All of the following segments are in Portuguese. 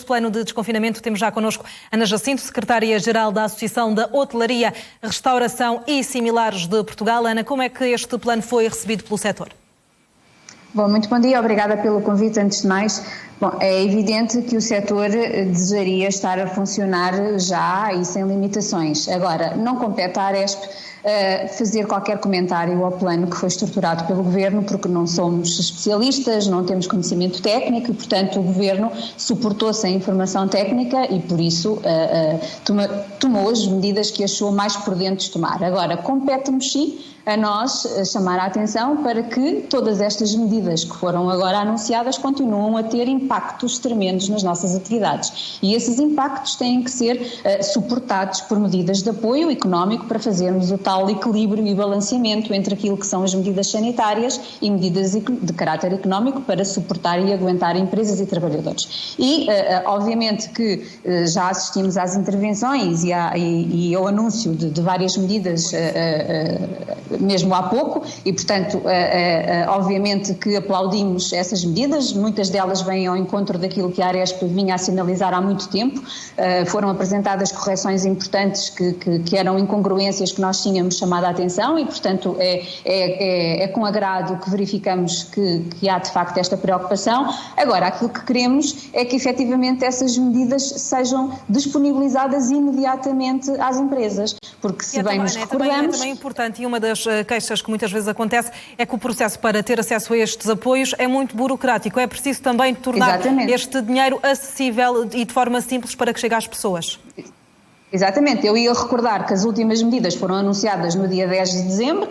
plano de desconfinamento. Temos já connosco Ana Jacinto, secretária-geral da Associação da Hotelaria, Restauração e Similares de Portugal. Ana, como é que este plano foi recebido pelo setor? Bom, muito bom dia, obrigada pelo convite antes de mais. Bom, é evidente que o setor desejaria estar a funcionar já e sem limitações. Agora, não compete à Aresp fazer qualquer comentário ao plano que foi estruturado pelo Governo, porque não somos especialistas, não temos conhecimento técnico e, portanto, o Governo suportou-se a informação técnica e, por isso, tomou as medidas que achou mais prudentes tomar. Agora, compete-nos sim a nós chamar a atenção para que todas estas medidas que foram agora anunciadas continuam a ter impactos tremendos nas nossas atividades. E esses impactos têm que ser suportados por medidas de apoio económico para fazermos o tal equilíbrio e balanceamento entre aquilo que são as medidas sanitárias e medidas de caráter económico para suportar e aguentar empresas e trabalhadores. E, obviamente, que já assistimos às intervenções e ao anúncio de várias medidas mesmo há pouco e, portanto, obviamente que aplaudimos essas medidas, muitas delas vêm ao encontro daquilo que a Aresp vinha a sinalizar há muito tempo, foram apresentadas correções importantes que eram incongruências que nós tínhamos chamado a atenção e, portanto, é com agrado que verificamos que há de facto esta preocupação. Agora, aquilo que queremos é que efetivamente essas medidas sejam disponibilizadas imediatamente às empresas, porque se bem nos recordamos... É também importante, e uma das queixas que muitas vezes acontece é que o processo para ter acesso a estes apoios é muito burocrático. É preciso também tornar este dinheiro acessível e de forma simples para que chegue às pessoas. Exatamente, eu ia recordar que as últimas medidas foram anunciadas no dia 10 de dezembro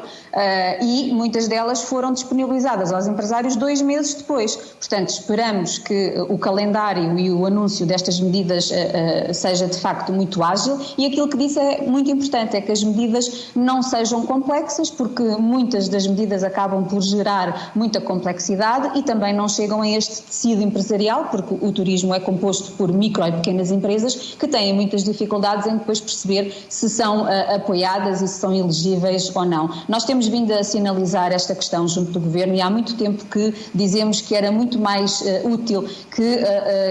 e muitas delas foram disponibilizadas aos empresários 2 meses depois. Portanto, esperamos que o calendário e o anúncio destas medidas seja de facto muito ágil e aquilo que disse é muito importante, é que as medidas não sejam complexas, porque muitas das medidas acabam por gerar muita complexidade e também não chegam a este tecido empresarial, porque o turismo é composto por micro e pequenas empresas que têm muitas dificuldades em depois perceber se são apoiadas e se são elegíveis ou não. Nós temos vindo a sinalizar esta questão junto do Governo e há muito tempo que dizemos que era muito mais útil que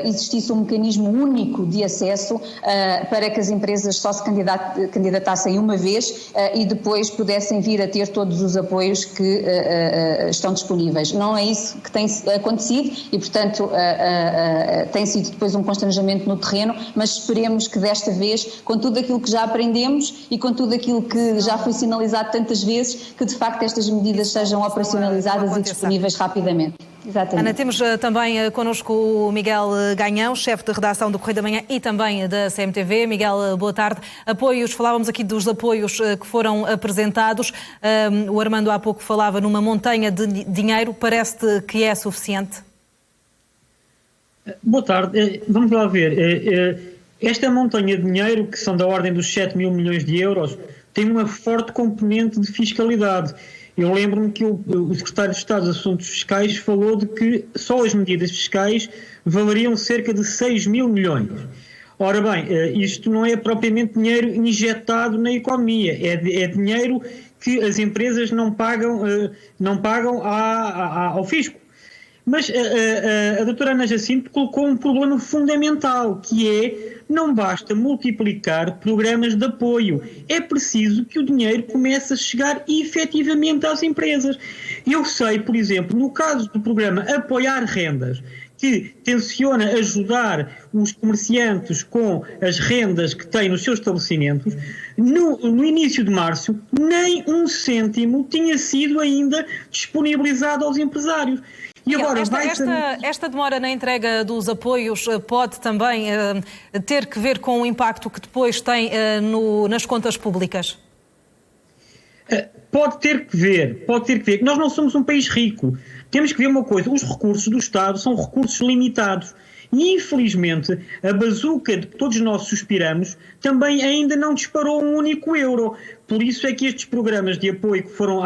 existisse um mecanismo único de acesso para que as empresas só se candidatassem uma vez e depois pudessem vir a ter todos os apoios que estão disponíveis. Não é isso que tem acontecido e, portanto, tem sido depois um constrangimento no terreno, mas esperemos que desta vez, com tudo aquilo que já aprendemos e com tudo aquilo que já foi sinalizado tantas vezes, que de facto estas medidas sejam operacionalizadas e disponíveis rapidamente. Exatamente. Ana, temos também connosco o Miguel Ganhão, chefe de redação do Correio da Manhã e também da CMTV. Miguel, boa tarde. Apoios, falávamos aqui dos apoios que foram apresentados. O Armando há pouco falava numa montanha de dinheiro. Parece-te que é suficiente? Boa tarde. Vamos lá ver. Esta montanha de dinheiro, que são da ordem dos 7 mil milhões de euros, tem uma forte componente de fiscalidade. Eu lembro-me que o secretário de Estado dos Assuntos Fiscais falou de que só as medidas fiscais valeriam cerca de 6 mil milhões. Ora bem, isto não é propriamente dinheiro injetado na economia, é dinheiro que as empresas não pagam ao fisco. Mas a doutora Ana Jacinto colocou um problema fundamental, que é: não basta multiplicar programas de apoio, é preciso que o dinheiro comece a chegar efetivamente às empresas. Eu sei, por exemplo, no caso do programa Apoiar Rendas, que tenciona ajudar os comerciantes com as rendas que têm nos seus estabelecimentos, no início de março, nem um cêntimo tinha sido ainda disponibilizado aos empresários. E agora esta demora na entrega dos apoios pode também ter que ver com o impacto que depois tem nas contas públicas? Pode ter que ver. Nós não somos um país rico. Temos que ver uma coisa: os recursos do Estado são recursos limitados. E, infelizmente, a bazuca de que todos nós suspiramos também ainda não disparou um único euro. Por isso é que estes programas de apoio que foram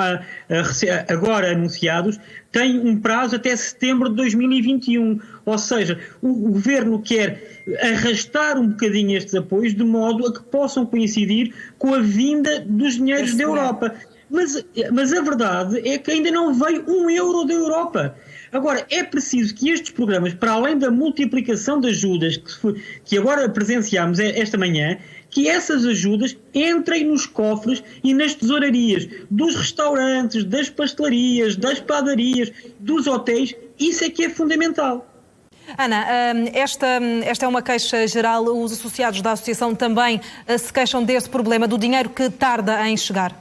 agora anunciados têm um prazo até setembro de 2021. Ou seja, o Governo quer arrastar um bocadinho estes apoios de modo a que possam coincidir com a vinda dos dinheiros da Europa. Mas a verdade é que ainda não veio um euro da Europa. Agora, é preciso que estes programas, para além da multiplicação de ajudas que agora presenciámos esta manhã, que essas ajudas entrem nos cofres e nas tesourarias dos restaurantes, das pastelarias, das padarias, dos hotéis. Isso é que é fundamental. Ana, esta é uma queixa geral. Os associados da associação também se queixam desse problema, do dinheiro que tarda em chegar?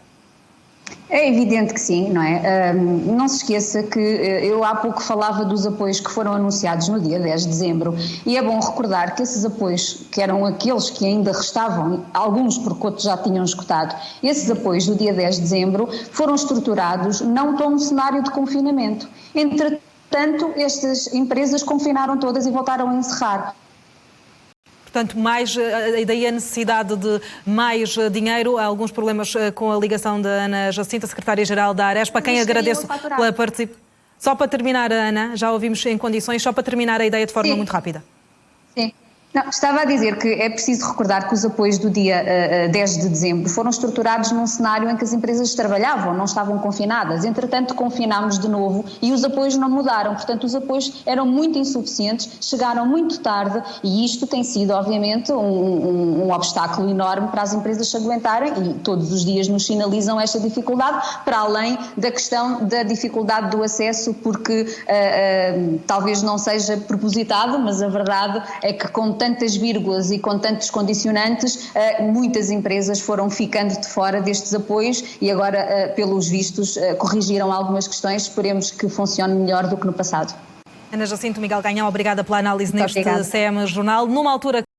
É evidente que sim, não é? Não se esqueça que eu há pouco falava dos apoios que foram anunciados no dia 10 de dezembro e é bom recordar que esses apoios, que eram aqueles que ainda restavam, alguns porque outros já tinham esgotado, esses apoios do dia 10 de dezembro foram estruturados não para um cenário de confinamento. Entretanto, estas empresas confinaram todas e voltaram a encerrar. Portanto, daí a necessidade de mais dinheiro. Há alguns problemas com a ligação da Ana Jacinta, secretária-geral da Arespa, a quem agradeço pela participação. Só para terminar, Ana, já ouvimos em condições, só para terminar a ideia de forma muito rápida. Sim. Não, estava a dizer que é preciso recordar que os apoios do dia 10 de dezembro foram estruturados num cenário em que as empresas trabalhavam, não estavam confinadas. Entretanto, confinámos de novo e os apoios não mudaram. Portanto, os apoios eram muito insuficientes, chegaram muito tarde e isto tem sido, obviamente, um obstáculo enorme para as empresas se aguentarem e todos os dias nos sinalizam esta dificuldade, para além da questão da dificuldade do acesso, porque talvez não seja propositado, mas a verdade é que com tantas vírgulas e com tantos condicionantes, muitas empresas foram ficando de fora destes apoios e agora, pelos vistos, corrigiram algumas questões. Esperemos que funcione melhor do que no passado. Ana Jacinto, Miguel Ganhão, obrigada pela análise neste CM Jornal. Numa altura